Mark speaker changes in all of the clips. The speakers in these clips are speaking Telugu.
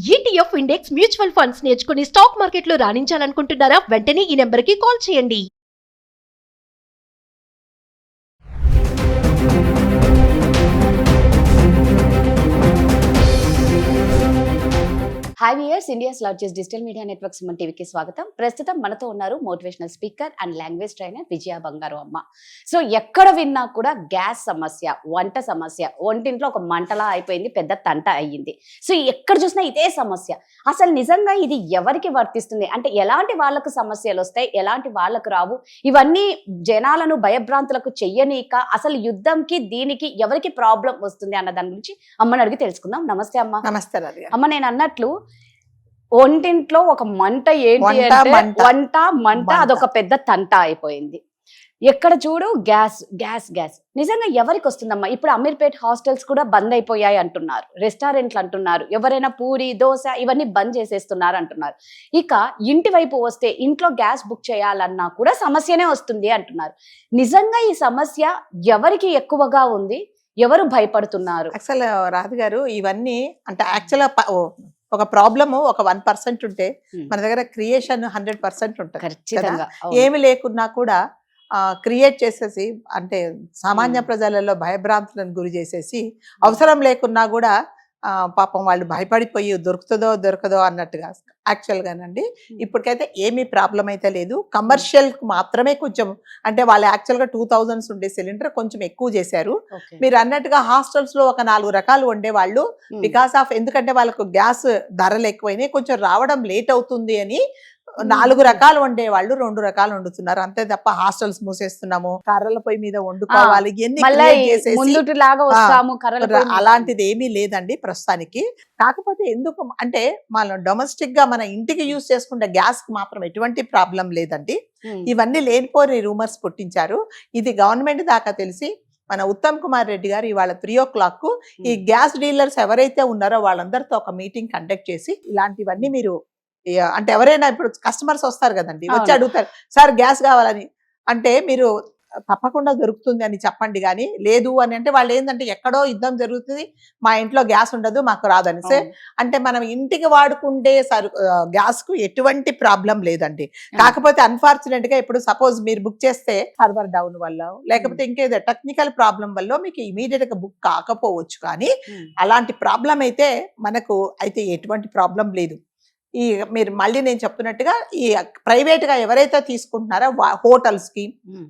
Speaker 1: ETF ఇండెక్స్ మ్యూచువల్ ఫండ్స్ నేర్చుకుని స్టాక్ మార్కెట్లో రాణించాలనుకుంటున్నారా? వెంటనే ఈ నెంబర్కి కాల్ చేయండి.
Speaker 2: Hi viewers, India's largest digital media network Suman టీవీకి స్వాగతం. ప్రస్తుతం మనతో ఉన్నారు motivational speaker and language trainer Vijaya Bangaru Amma. So ఎక్కడ విన్నా కూడా గ్యాస్ సమస్య, వంట సమస్య, వంటింట్లో ఒక మంటలా అయిపోయింది, పెద్ద తంట అయ్యింది. సో ఎక్కడ చూసినా ఇదే సమస్య. అసలు నిజంగా ఇది ఎవరికి వర్తిస్తుంది అంటే ఎలాంటి వాళ్ళకు సమస్యలు వస్తాయి, ఎలాంటి వాళ్ళకు రావు, ఇవన్నీ జనాలను భయభ్రాంతులకు చెయ్యనీక అసలు యుద్ధంకి దీనికి ఎవరికి ప్రాబ్లం వస్తుంది అన్న దాని గురించి అమ్మని అడిగి తెలుసుకుందాం. నమస్తే అమ్మ.
Speaker 3: నమస్తే
Speaker 2: అమ్మ, నేను అన్నట్లు వంటింట్లో ఒక మంట ఏంటి అంటే వంట అదొక పెద్ద తంట అయిపోయింది. ఎక్కడ చూడు గ్యాస్ గ్యాస్ గ్యాస్. నిజంగా ఎవరికి వస్తుందమ్మా? ఇప్పుడు అమీర్పేట్ హాస్టల్స్ కూడా బంద్ అయిపోయాయి అంటున్నారు, రెస్టారెంట్లు అంటున్నారు, ఎవరైనా పూరి దోశ ఇవన్నీ బంద్ చేసేస్తున్నారు అంటున్నారు. ఇక ఇంటి వైపు వస్తే ఇంట్లో గ్యాస్ బుక్ చేయాలన్నా కూడా సమస్యనే వస్తుంది అంటున్నారు. నిజంగా ఈ సమస్య ఎవరికి ఎక్కువగా ఉంది, ఎవరు భయపడుతున్నారు?
Speaker 3: అసలు రాధు గారు, ఇవన్నీ అంటే యాక్చువల్ ఒక ప్రాబ్లము ఒక 1% ఉంటే మన దగ్గర క్రియేషన్ 100% ఉంటుంది. ఏమి లేకున్నా కూడా క్రియేట్ చేసేసి అంటే సామాన్య ప్రజలలో భయభ్రాంతులను గురి చేసేసి అవసరం లేకున్నా కూడా పాపం వాళ్ళు భయపడిపోయి దొరకదో అన్నట్టుగా యాక్చువల్గానండి. ఇప్పటికైతే ఏమీ ప్రాబ్లం అయితే లేదు. కమర్షియల్కి మాత్రమే కొంచెం అంటే వాళ్ళు యాక్చువల్గా 2000 ఉండే సిలిండర్ కొంచెం ఎక్కువ చేశారు. మీరు అన్నట్టుగా హాస్టల్స్లో ఒక 4 రకాలు వండే వాళ్ళు బికాస్ ఆఫ్ ఎందుకంటే వాళ్ళకు గ్యాస్ ధరలు ఎక్కువైనాయి, కొంచెం రావడం లేట్ అవుతుంది అని 4 రకాలు వండే వాళ్ళు 2 రకాలు వండుతున్నారు. అంతే తప్ప హాస్టల్స్ మూసేస్తున్నాము, కర్రల పొయ్యి మీద వండుకోవాలి, అలాంటిది ఏమీ లేదండి ప్రస్తుతానికి. కాకపోతే ఎందుకు అంటే మన డొమెస్టిక్ గా మన ఇంటికి యూజ్ చేసుకుంటే గ్యాస్ కి మాత్రం ఎటువంటి ప్రాబ్లం లేదండి. ఇవన్నీ లేనిపోని రూమర్స్ పుట్టించారు. ఇది గవర్నమెంట్ దాకా తెలిసి మన ఉత్తమ్ కుమార్ రెడ్డి గారు ఇవాళ 3 o'clock ఈ గ్యాస్ డీలర్స్ ఎవరైతే ఉన్నారో వాళ్ళందరితో ఒక మీటింగ్ కండక్ట్ చేసి ఇలాంటివన్నీ మీరు అంటే ఎవరైనా ఇప్పుడు కస్టమర్స్ వస్తారు కదండి, వచ్చి అడుగుతారు సార్ గ్యాస్ కావాలని అంటే మీరు తప్పకుండా దొరుకుతుంది అని చెప్పండి. కానీ లేదు అని అంటే వాళ్ళు ఏంటంటే ఎక్కడో యుద్ధం జరుగుతుంది, మా ఇంట్లో గ్యాస్ ఉండదు మాకు రాదని. అంటే మనం ఇంటికి వాడుకుంటే గ్యాస్ కు ఎటువంటి ప్రాబ్లం లేదండి. కాకపోతే అన్ఫార్చునేట్ గా ఇప్పుడు సపోజ్ మీరు బుక్ చేస్తే సర్వర్ డౌన్ వల్ల లేకపోతే ఇంకేదో టెక్నికల్ ప్రాబ్లం వల్ల మీకు ఇమీడియట్ గా బుక్ కాకపోవచ్చు. కానీ అలాంటి ప్రాబ్లం అయితే మనకు అయితే ఎటువంటి ప్రాబ్లం లేదు. ఈ మీరు మళ్ళీ నేను చెప్తున్నట్టుగా ఈ ప్రైవేట్ గా ఎవరైతే తీసుకుంటున్నారో హోటల్స్ కి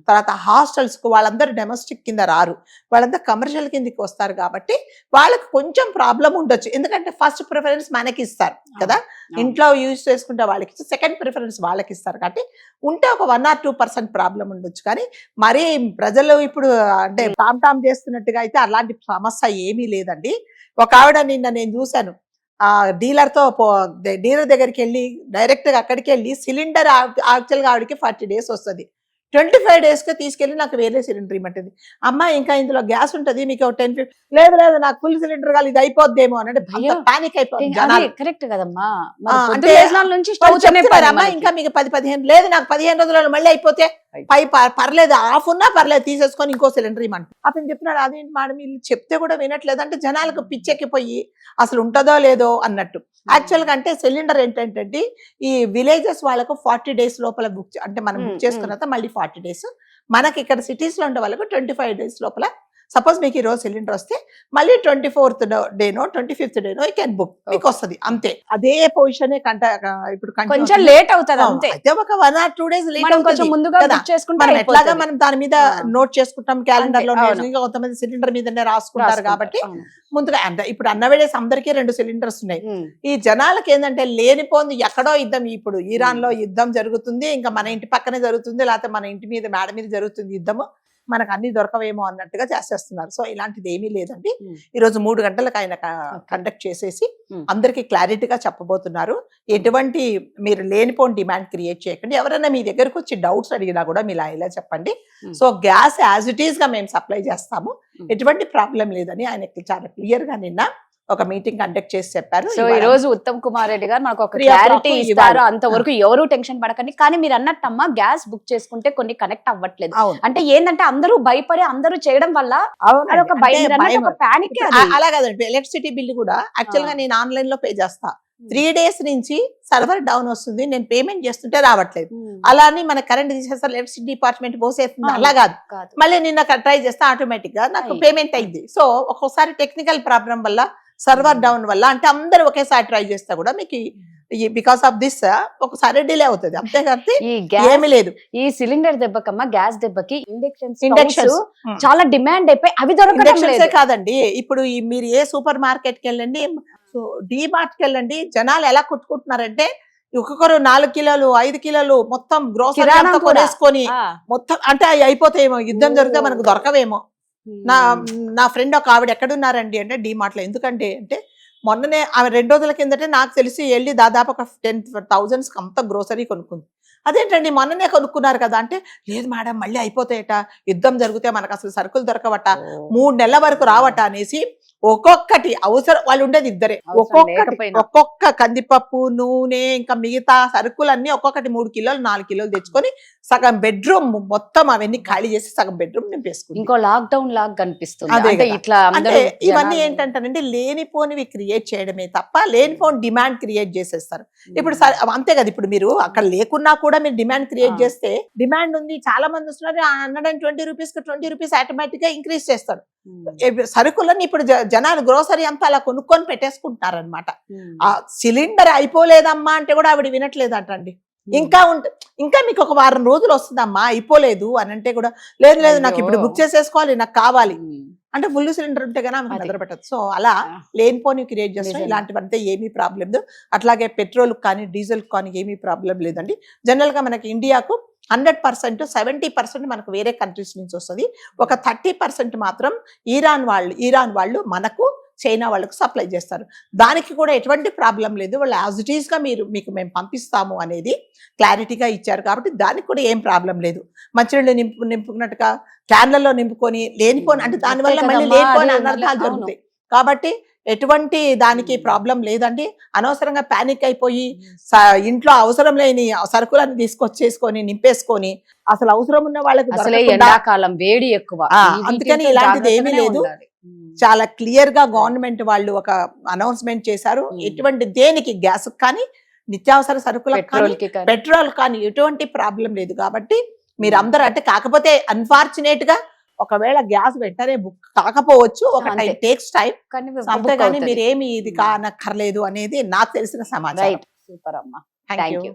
Speaker 3: తర్వాత హాస్టల్స్ కు వాళ్ళందరూ డొమెస్టిక్ కింద రారు, వాళ్ళంతా కమర్షియల్ కిందకి వస్తారు. కాబట్టి వాళ్ళకి కొంచెం ప్రాబ్లం ఉండొచ్చు, ఎందుకంటే ఫస్ట్ ప్రిఫరెన్స్ మనకి ఇస్తారు కదా, ఇంట్లో యూజ్ చేసుకుంటే వాళ్ళకి ఇచ్చి సెకండ్ ప్రిఫరెన్స్ వాళ్ళకి ఇస్తారు. కాబట్టి ఉంటే ఒక 1 or 2% ప్రాబ్లం ఉండొచ్చు. కానీ మరీ ప్రజలు ఇప్పుడు అంటే టామ్ చేస్తున్నట్టుగా అయితే అలాంటి సమస్య ఏమీ లేదండి. ఒక ఆవిడ నిన్న నేను చూశాను, డీలర్ దగ్గరికి వెళ్ళి డైరెక్ట్ గా అక్కడికి వెళ్ళి సిలిండర్ యాక్చువల్గా ఆవిడకి 40 days వస్తుంది, 25 days గా తీసుకెళ్లి నాకు వేరే సిలిండర్ ఇమ్మంటుంది. అమ్మ ఇంకా ఇందులో గ్యాస్ ఉంటుంది మీకు 10-15 లేదు నాకు ఫుల్ సిలిండర్ కాదు ఇది అయిపోద్దేమో అని పానిక్ అయిపోతుంది.
Speaker 2: కరెక్ట్ కదమ్మా,
Speaker 3: ఇంకా మీకు 10-15 లేదు నాకు 15 రోజులలో మళ్ళీ అయిపోతే పర్లేదు హాఫ్ ఉన్నా పర్లేదు తీసేసుకొని ఇంకో సిలిండర్ ఇమ్మంట. అతను చెప్తున్నాడు అదేంటి మేడం వీళ్ళు చెప్తే కూడా వినట్లేదు అంటే జనాలకు పిచ్చెక్కిపోయి అసలు ఉంటుందో లేదో అన్నట్టు. యాక్చువల్గా అంటే సిలిండర్ ఏంటంటే ఈ విలేజెస్ వాళ్ళకు 40 days లోపల బుక్ అంటే మనం బుక్ చేసుకున్న తర్వాత మళ్ళీ 40 days, మనకి ఇక్కడ సిటీస్ లో ఉండే వాళ్ళకు 25 days లోపల. సపోజ్ మీకు ఈ రోజు సిలిండర్ వస్తే మళ్ళీ 24th డేనో 25th డేనో యూ కెన్ బుక్, మీకు వస్తుంది అంతే. అదే పొజిషన్ ఇప్పుడు కొంచెం
Speaker 2: లేట్ అవుతుంది అంతే,
Speaker 3: అయితే ఒక 1 or 2 days లేట్ అవుతుంది. ఎట్లాగా మనం దాని మీద నోట్ చేసుకుంటాం క్యాలెండర్ లో, కొంతమంది సిలిండర్ మీదనే రాసుకుంటారు. కాబట్టి ముందుగా ఇప్పుడు అన్నవేడేసి అందరికీ 2 సిలిండర్స్ ఉన్నాయి. ఈ జనాలకి ఏంటంటే లేనిపోయింది ఎక్కడో యుద్ధం, ఇప్పుడు ఇరాన్ లో యుద్ధం జరుగుతుంది, ఇంకా మన ఇంటి పక్కనే జరుగుతుంది, లేకపోతే మన ఇంటి మీద మేడ మీద జరుగుతుంది యుద్ధము, మనకు అన్ని దొరకవేమో అన్నట్టుగా చేసేస్తున్నారు. సో ఇలాంటిది ఏమీ లేదండి. ఈ రోజు 3 గంటలకు ఆయన కండక్ట్ చేసేసి అందరికి క్లారిటీగా చెప్పబోతున్నారు. ఎటువంటి మీరు లేనిపోని డిమాండ్ క్రియేట్ చేయకండి. ఎవరైనా మీ దగ్గరకు వచ్చి డౌట్స్ అడిగినా కూడా మీరు ఇలా చెప్పండి. So gas as it is గా మేము సప్లై చేస్తాము, ఎటువంటి ప్రాబ్లం లేదని ఆయన చాలా క్లియర్ గా నిన్న ఒక మీటింగ్ కండక్ట్ చేసి చెప్పారు.
Speaker 2: సో ఈ రోజు ఉత్తమ్ కుమార్ రెడ్డి గారు మనకు ఒక క్లారిటీ ఇస్తారు, అంతవరకు ఎవరు టెన్షన్ పడకండి. కానీ మీరు అన్నట్టమ్మా గ్యాస్ బుక్ చేసుకుంటే కొన్ని కనెక్ట్ అవ్వట్లేదు అంటే ఏంటంటే అందరూ భయపడి అందరూ చేయడం వల్ల
Speaker 3: పానిక్. అలా కాదండి, ఎలక్ట్రిసిటీ బిల్ కూడా యాక్చువల్ గా నేను ఆన్లైన్ లో పే చేస్తా, 3 days నుంచి సర్వర్ డౌన్ వస్తుంది, నేను పేమెంట్ చేస్తుంటే రావట్లేదు. అలా అని మన కరెంట్ తీసేస్తారు, ఎలక్ట్రిసిటీ డిపార్ట్మెంట్ పోసేస్తుంది, అలా కాదు. మళ్ళీ నిన్న ట్రై చేస్తే ఆటోమేటిక్ గా నాకు పేమెంట్ అయింది. సో ఒక్కొక్కసారి టెక్నికల్ ప్రాబ్లం వల్ల, సర్వర్ డౌన్ వల్ల, అంటే అందరూ ఒకేసారి ట్రై చేస్తా కూడా మీకు బికాస్ ఆఫ్ దిస్ ఒకసారి డిలే అవుతుంది, అంతేకాదు ఏమీ లేదు.
Speaker 2: ఈ సిలిండర్ దెబ్బకమ్మ, గ్యాస్ దెబ్బకి ఇండక్షన్స్ చాలా డిమాండ్ అయిపోయి అవి దొరకడం
Speaker 3: కాదండి. ఇప్పుడు మీరు ఏ సూపర్ మార్కెట్ కి వెళ్ళండి, డీమార్ట్ కి వెళ్ళండి, జనాలు ఎలా కొట్టుకుంటున్నారంటే ఒక్కొక్కరు 4 కిలోలు 5 కిలోలు మొత్తం గ్రోసరీ అంతా కొనేసుకొని మొత్తం, అంటే అవి అయిపోతాయేమో, యుద్ధం జరిగితే మనకు దొరకవేమో. నా ఫ్రెండ్ ఒక ఆవిడ ఎక్కడున్నారండి అంటే డీమార్ట్ లో. ఎందుకంటే అంటే మొన్ననే ఆమె 2 రోజుల కిందటే నాకు తెలిసి వెళ్ళి దాదాపు ఒక 10,000 అంత గ్రోసరీ కొనుక్కుంది. అదేంటండి మొన్ననే కొనుక్కున్నారు కదా అంటే, లేదు మేడం మళ్ళీ అయిపోతాయట, యుద్ధం జరిగితే మనకు అసలు సరుకులు దొరకవట, 3 నెలల వరకు రావట అనేసి ఒక్కొక్కటి అవసరం, వాళ్ళు ఉండేది ఇద్దరే, ఒక్కొక్క కందిపప్పు, నూనె, ఇంకా మిగతా సరుకులన్నీ ఒక్కొక్కటి 3 కిలోలు 4 కిలోలు తెచ్చుకొని సగం బెడ్రూమ్ మొత్తం అవన్నీ ఖాళీ చేసి సగం బెడ్రూమ్ నింపేసుకుంది.
Speaker 2: ఇంకో లాక్డౌన్ లాగా కనిపిస్తుంది.
Speaker 3: అంటే ఇవన్నీ ఏంటంటే లేనిపోనివి క్రియేట్ చేయడమే తప్ప లేనిపోని డిమాండ్ క్రియేట్ చేసేస్తారు. ఇప్పుడు అంతే కదా, ఇప్పుడు మీరు అక్కడ లేకున్నా కూడా మీరు డిమాండ్ క్రియేట్ చేస్తే, డిమాండ్ ఉంది చాలా మంది వస్తున్నారు, 120 రూపీస్ కి 20 రూపీస్ ఆటోమేటిక్ గా ఇంక్రీజ్ చేస్తారు. సరుకులని ఇప్పుడు జనాలు గ్రోసరీ అంతా అలా కొనుక్కొని పెట్టేసుకుంటున్నారు అనమాట. ఆ సిలిండర్ అయిపోలేదమ్మా అంటే కూడా ఆవిడ వినట్లేదంటండి. ఇంకా మీకు ఒక వారం రోజులు వస్తుందమ్మా అయిపోలేదు అని అంటే కూడా, లేదు నాకు ఇప్పుడు బుక్ చేసేసుకోవాలి, నాకు కావాలి అంటే ఫుల్ సిలిండర్ ఉంటే కానీ ఆమెకు నిద్ర పెట్టదు. సో అలా లేనిపోని క్రియేట్ చేస్తాం. ఇలాంటివంటే ఏమీ ప్రాబ్లం లేదు. అట్లాగే పెట్రోల్ కానీ డీజిల్ కానీ ఏమీ ప్రాబ్లం లేదండి. జనరల్ గా మనకి ఇండియాకు 100% 70% మనకు వేరే కంట్రీస్ నుంచి వస్తుంది. ఒక 30% మాత్రం ఇరాన్ వాళ్ళు మనకు, చైనా వాళ్ళకు సప్లై చేస్తారు. దానికి కూడా ఎటువంటి ప్రాబ్లం లేదు. వాళ్ళు యాజ్ ఇట్ ఈస్ గా మీకు మేము పంపిస్తాము అనేది క్లారిటీగా ఇచ్చారు కాబట్టి దానికి కూడా ఏం ప్రాబ్లం లేదు. మంచినీళ్ళు నింపుకున్నట్టుగా క్యాన్లలో నింపుకొని లేనిపోని, అంటే దానివల్ల మళ్ళీ లేనిపోని అనర్థాలు జరుగుతాయి. కాబట్టి ఎటువంటి దానికి ప్రాబ్లం లేదండి. అనవసరంగా ప్యానిక్ అయిపోయి ఇంట్లో అవసరం లేని సరుకులను తీసుకొచ్చేసుకొని నింపేసుకొని అసలు అవసరం ఉన్న వాళ్ళకి
Speaker 2: ఎండాకాలం వేడి ఎక్కువ,
Speaker 3: అందుకని ఇలాంటిది ఏమీ లేదు. చాలా క్లియర్ గా గవర్నమెంట్ వాళ్ళు ఒక అనౌన్స్మెంట్ చేశారు. ఎటువంటి దేనికి గ్యాస్ కానీ నిత్యావసర సరుకులకు కానీ పెట్రోల్ కానీ ఎటువంటి ప్రాబ్లం లేదు. కాబట్టి మీరు అందరూ, అంటే కాకపోతే అన్ఫార్చునేట్ గా ఒకవేళ గ్యాస్ వెంటనే బుక్ కాకపోవచ్చు, ఒక టైం టేక్స్ టైం, అంతేగాని మీరేమి ఇది కానక్కర్లేదు అనేది నాకు తెలిసిన సమాచారం.
Speaker 2: సూపర్ అమ్మా,
Speaker 3: థ్యాంక్ యూ.